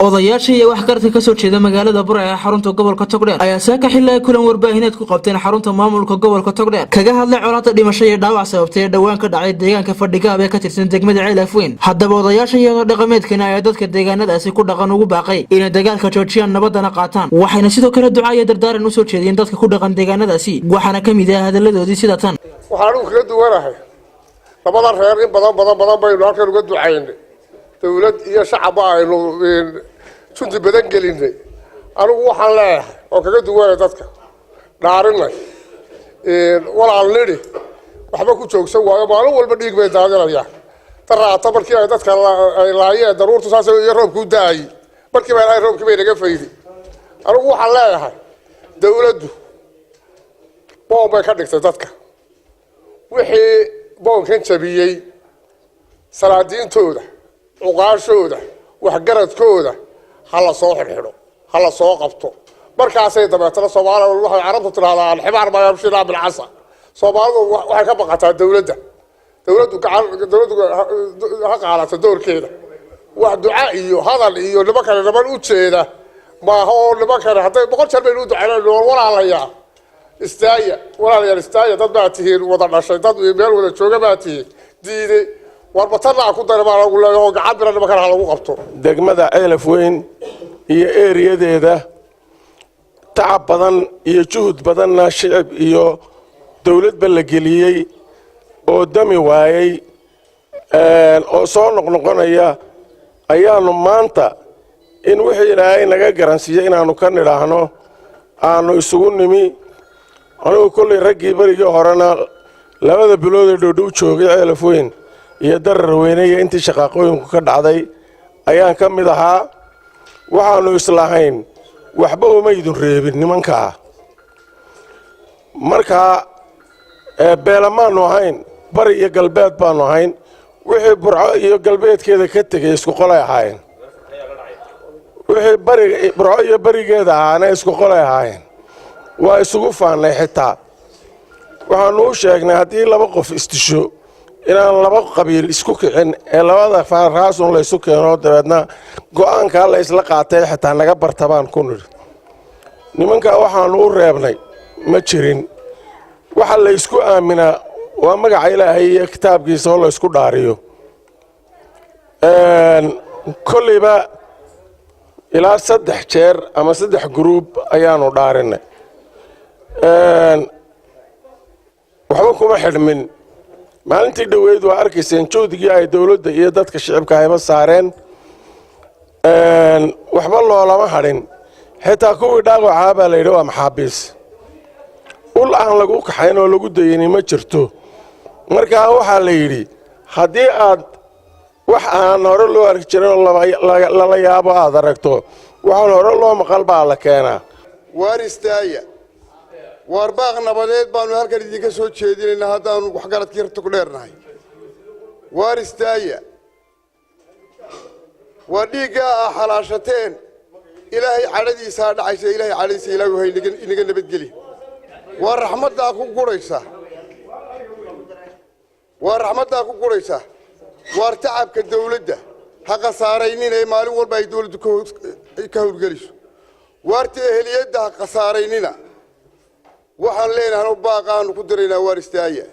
odayaasha iyo wax karti ka soo jeeda magaalada Burco ee xarunta gobolka Togdheer ayaa saaka xilay kulan warbaahineed ku qabteen xarunta maamulka gobolka Togdheer kaga hadlay colaadda dhimasho iyo dhaawac sababtay dhawaan ka dhacay deegaanka fadhiga ee ka tirsan degmada Ceelafweyn haddaba odayaasha iyo dhaqameedkana ay dadka deegaanadaasi ku dhaqan ugu baaqay inay dagaalka joojiyaan nabadana qaataan waxayna sidoo kale ducaayo dardaaran u soo jeediyeen dadka ku dhaqan deegaanadaasi waxaana kamid ah hadaladoodii sida tan waxaan kaga duwanahay labada reer in badan baynu halkan uga ducaynay dawlad iyo shacab aynu sunti badan gelinay anigu waxaan leeyahay oo kaga duwanay dadka dhaarinay walaal nidhi waxba ku joogsan waayo maalin walba dhiig bay daadinayaan taraata markii ay dadka ay laayeen daruurtu saas iyo roobku daayay markii ay roobkii bay naga fayday anigu waxaan leeyahay dawladdu boobay ka dhigtay dadka wixii boonkan jabiyay salaadiintooda uqaashooda waxgaradkooda hala soo xirxiro hala soo qabto markaasay dabeetana Soomaaliya waxay carabtu tiraahdaa xibaar ma yabshina bil asa Soomaalidu waxay ka baqataa dawladdu ha qaadato doorkeeda wax ducaa iyo hadal iyo niman u jeeda ma hoo niman kale haday boqol jeer bay u ducaynayaan walaalayaa istaaya dad baa tihiin wada dhashay dad meel wada jooga baa tihiin diiday warbatana ku dareemaa lagu leeyahay gacan bira niman kale lagu qabto degmada Ceelafweyn iyo eeriyadeeda tacab badan iyo juhud badanna shacab iyo dawladba la geliyay oo dami waayay oo soo noqnoqonaya ayaanu maanta in wixii Ilaahay naga garansiiyay inaanu ka nidhaahno aanu isugu nimi anigu kulli raggii barigii horena labada bilood ee dhow joogay Ceelafweyn iyo darar weynay intii shaqaqooyinku ka dhacday ayaan ka mid ahaa waxaanu islahayn waxba uma idin reebin nimanka marka beelamaanu ahayn bari iyo galbeed baanu ahayn wixii Burco iyo galbeedkeeda ka tagay isku qolay ahaayeen wixii Burco iyo barigeeda ahaana isku qolay ahaayeen waa isugu faanay xitaa waxaanu u sheegnay haddii laba qof istisho inaan laba qabiil isku kicin ee labada faaraasun la isku keeno dabeedna go'aanka la isla qaatay xitaa naga bartabaan ku nir nimanka waxaanu u reebnay ma jirin waxa la isku aaminaa waa magaca Ilaahay iyo kitaabkiisa oo la isku dhaariyo kulliba ilaa 3 jeer ama 3 group ayaanu dhaarinay waxba kuma xidhmin maalintii dhaweyd waa arkayseen joogdigii ay dawladda iyo dadka shacabka ayba saareen waxba loolama hadhin xitaa kuwii dhaawaca baa la yidhi waa maxaabiis ul aan lagu kaxayn oo lagu dayay ma jirto markaa waxaa la yidhi haddii aad wax aan hore loo arki jirin lala yaabo aad aragto waxaan hore loo maqal baa la keenaa waaristaaya warbaaq nabadeed baanu halkan idinka soo jeedinaynaa haddaanu waxgaradkii Togdheernahay waaristaaya waa dhiigga xalaashateen ilaahay cadadiisa dhacaysa ilaahay cadadiisa ilaahay inaga nabadgeli waa raxmadda ku guraysa waa tacabka dawladda ha qasaaraynin ee maalin walba ay dawladdu ka hawlgeliso waarta eheliyada ha qasaaraynina waxaan leenahay baaqaan ku direynaa waaristaaya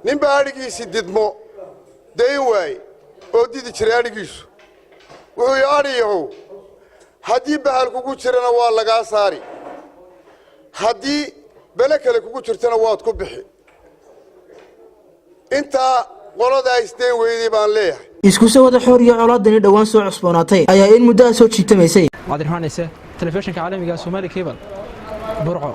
nin baa adhigiisa didmo dayn waay oo didi jiray adhigiisu wuxuu yaadhiyo haddii bahal kugu jirana waa laga saari haddii bala kale kugu jirtana waad ku bixi inta qolada isteen weeyday baan leeyahay isku soo wada xoor iyo colaadani dhawaan soo cusboonaatay ayaa in muddo soo jiitamaysay Cabdirahmaan Ise telefishinka caalamiga Soomaali Cable Burco.